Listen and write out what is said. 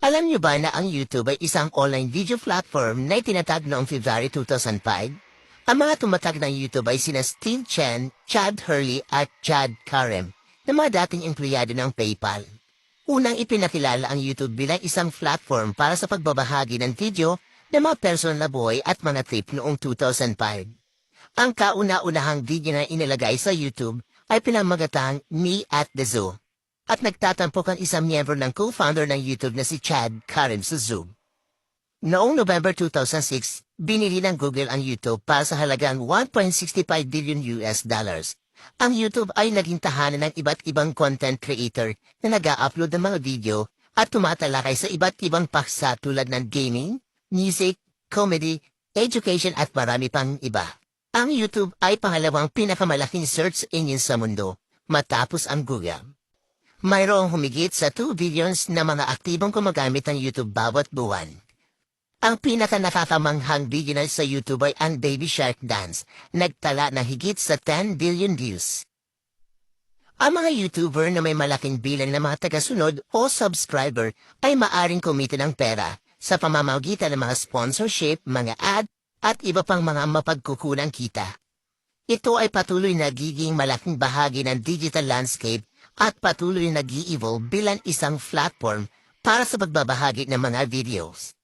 Alam niyo ba na ang YouTube ay isang online video platform na itinatag noong February 2005? Ang mga tumatag ng YouTube ay sina Steve Chen, Chad Hurley at Chad Karem, na mga dating empleyado ng PayPal. Unang ipinakilala ang YouTube bilang isang platform para sa pagbabahagi ng video ng mga personal na buhay at mga trip noong 2005. Ang kauna-unahang video na inilagay sa YouTube ay pinamagatang Me at the Zoo. At nagtatampok ang isang miyembro ng co-founder ng YouTube na si Chad Karem sa Zoo. Noong November 2006, binili ng Google ang YouTube para sa halagang 1.65 billion US dollars. Ang YouTube ay naging tahanan ng iba't ibang content creator na nag-a-upload ng mga video at tumatalakay sa iba't ibang paksa tulad ng gaming, music, comedy, education at marami pang iba. Ang YouTube ay pangalawang pinakamalaking search engine sa mundo, matapos ang Google. Mayroong humigit sa 2 billions na mga aktibong gumagamit ng YouTube bawat buwan. Ang pinaka-nakakamanghang video na sa YouTube ay ang Baby Shark Dance, nagtala na higit sa 10 billion views. Ang mga YouTuber na may malaking bilang ng mga tagasunod o subscriber ay maaring kumita ng pera sa pamamagitan ng mga sponsorship, mga ad, at iba pang mga mapagkukunang kita. Ito ay patuloy na nagiging malaking bahagi ng digital landscape at patuloy na nag-i-evolve bilang isang platform para sa pagbabahagi ng mga videos.